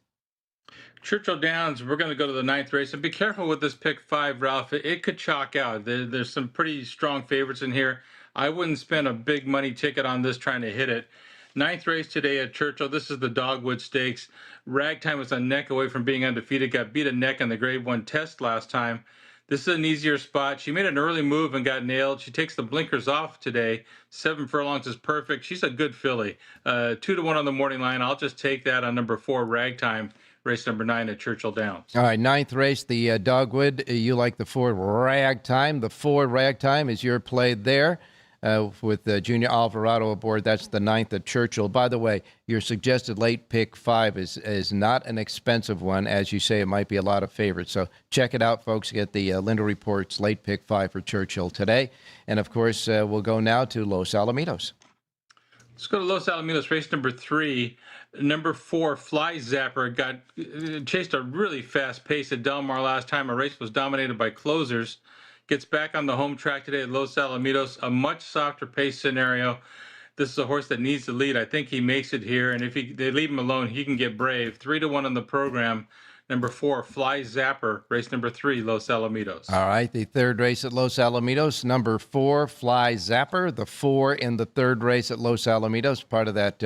Churchill Downs, we're going to go to the 9th race. And be careful with this pick 5, Ralph. It could chalk out. There's some pretty strong favorites in here. I wouldn't spend a big money ticket on this trying to hit it. 9th race today at Churchill. This is the Dogwood Stakes. Ragtime was a neck away from being undefeated. Got beat a neck in the Grade 1 test last time. This is an easier spot. She made an early move and got nailed. She takes the blinkers off today. 7 furlongs is perfect. She's a good filly. 2-1 on the morning line. I'll just take that on number 4, Ragtime. Race number 9 at Churchill Downs. All right, 9th race, the Dogwood. You like the 4 Ragtime. The 4 Ragtime is your play there with Junior Alvarado aboard. That's the 9th at Churchill. By the way, your suggested late pick 5 is not an expensive one. As you say, it might be a lot of favorites. So check it out, folks. Get the Linda Reports late pick 5 for Churchill today. And, of course, we'll go now to Los Alamitos. Let's go to Los Alamitos, race number 3. Number 4, Fly Zapper, got chased a really fast pace at Del Mar last time. A race was dominated by closers. Gets back on the home track today at Los Alamitos, a much softer pace scenario. This is a horse that needs to lead. I think he makes it here, and if they leave him alone, he can get brave. 3-1 on the program. Number 4, Fly Zapper, race number 3, Los Alamitos. All right, the 3rd race at Los Alamitos, number 4, Fly Zapper. The 4 in the 3rd race at Los Alamitos, part of that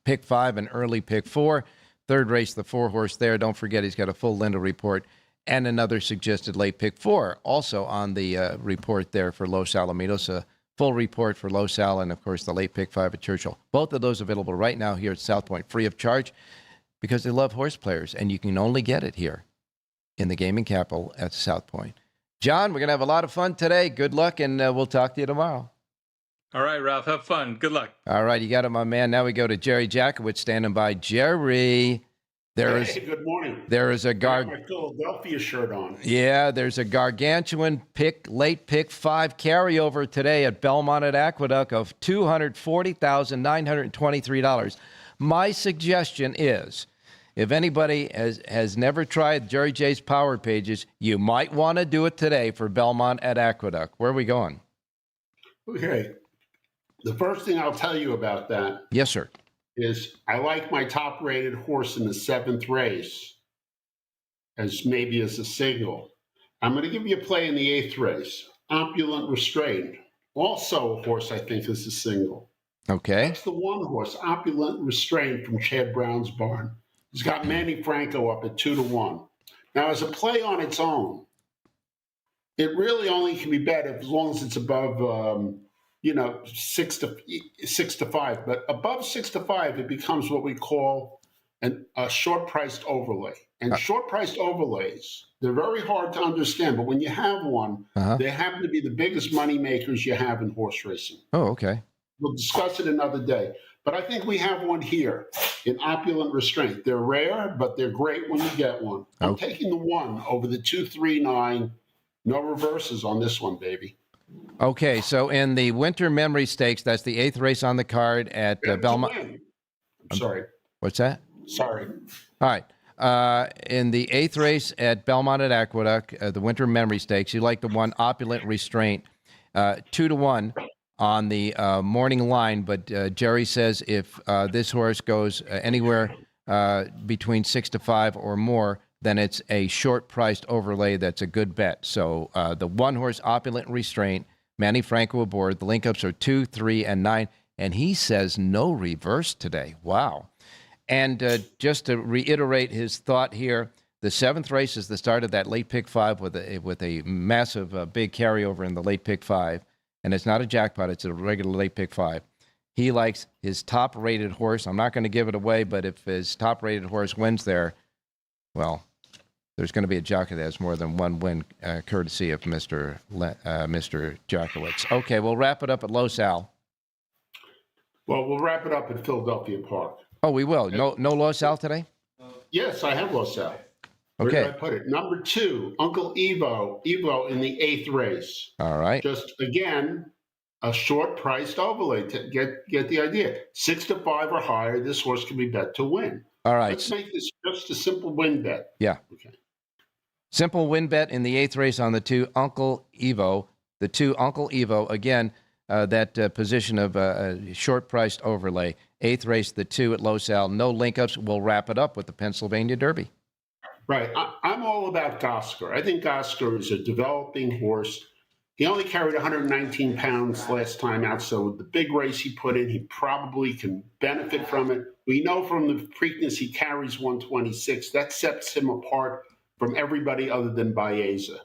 pick 5 and early pick 4. 3rd race, the 4 horse there. Don't forget he's got a full Linda report and another suggested late pick 4 also on the report there for Los Alamitos. A full report for Los Al and, of course, the late pick 5 at Churchill. Both of those available right now here at South Point free of charge because they love horse players, and you can only get it here in the gaming capital at South Point. John, we're going to have a lot of fun today. Good luck, and we'll talk to you tomorrow. All right, Ralph, have fun. Good luck. All right, you got it, my man. Now we go to Jerry Jackowitz standing by. Jerry, good morning. There is a my Philadelphia shirt on. Yeah, there's a gargantuan late pick 5 carryover today at Belmont at Aqueduct of $240,923. My suggestion is, if anybody has never tried Jerry J's Power Pages, you might want to do it today for Belmont at Aqueduct. Where are we going? Okay. The first thing I'll tell you about that. Yes, sir. Is I like my top-rated horse in the 7th race as maybe as a single. I'm going to give you a play in the 8th race, Opulent Restraint. Also a horse I think is a single. Okay. That's the 1 horse, Opulent Restraint from Chad Brown's barn. He's got Manny Franco up at 2-1. Now, as a play on its own, it really only can be bet as long as it's above 6 to 5, but above 6 to 5, it becomes what we call a short-priced overlay. And short-priced overlays, they're very hard to understand, but when you have one, they happen to be the biggest money makers you have in horse racing. Oh, okay. We'll discuss it another day. But I think we have one here in Opulent Restraint. They're rare, but they're great when you get one. I'm taking the 1 over the 2, 3, 9. No reverses on this one, baby. Okay, so in the Winter Memory Stakes, that's the 8th race on the card at Belmont. I'm sorry. What's that? Sorry. All right. In the 8th race at Belmont at Aqueduct, the Winter Memory Stakes, you like the 1 Opulent Restraint, 2-1 on the morning line. But Jerry says if this horse goes anywhere between 6 to 5 or more, then it's a short-priced overlay that's a good bet. So the 1 horse Opulent Restraint, Manny Franco aboard. The link-ups are 2, 3, and 9. And he says no reverse today. Wow. And just to reiterate his thought here, the 7th race is the start of that late pick 5 with a massive big carryover in the late pick 5. And it's not a jackpot. It's a regular late pick 5. He likes his top-rated horse. I'm not going to give it away, but if his top-rated horse wins there, well, there's going to be a jockey that has more than 1 win, courtesy of Mr. Jackowitz. Okay, we'll wrap it up at Los Al. Well, we'll wrap it up at Philadelphia Park. Oh, we will. No Los Al today? Yes, I have Los Al. Where Okay. did I put it? Number 2, Uncle Evo in the 8th race. All right. Just, again, a short-priced overlay to get the idea. 6 to 5 or higher, this horse can be bet to win. All right. Let's make this just a simple win bet. Yeah. Okay. Simple win bet in the 8th race on the 2 Uncle Evo. The 2 Uncle Evo, again, that position of short-priced overlay. 8th race, the 2 at Los Al. No link-ups. We'll wrap it up with the Pennsylvania Derby. Right. I'm all about Oscar. I think Oscar is a developing horse. He only carried 119 pounds last time out, so with the big race he put in, he probably can benefit from it. We know from the Preakness he carries 126. That sets him apart from everybody other than Baeza.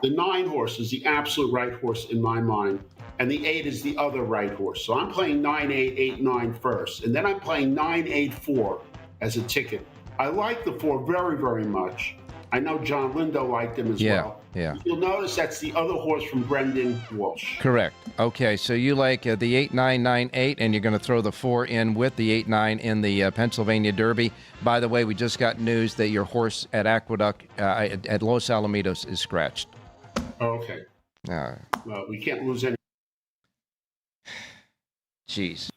The 9 horse is the absolute right horse in my mind, and the 8 is the other right horse. So I'm playing 9-8, 8-9 first, and then I'm playing 9-8-4 as a ticket. I like the 4 very, very much. I know John Lindo liked him as well. Yeah. You'll notice that's the other horse from Brendan Walsh. Correct. Okay, so you like the 8-9-9-8, and you're going to throw the 4 in with the 8-9 in the Pennsylvania Derby. By the way, we just got news that your horse at Aqueduct at Los Alamitos is scratched. Okay. All right. Well, we can't lose any. Jeez.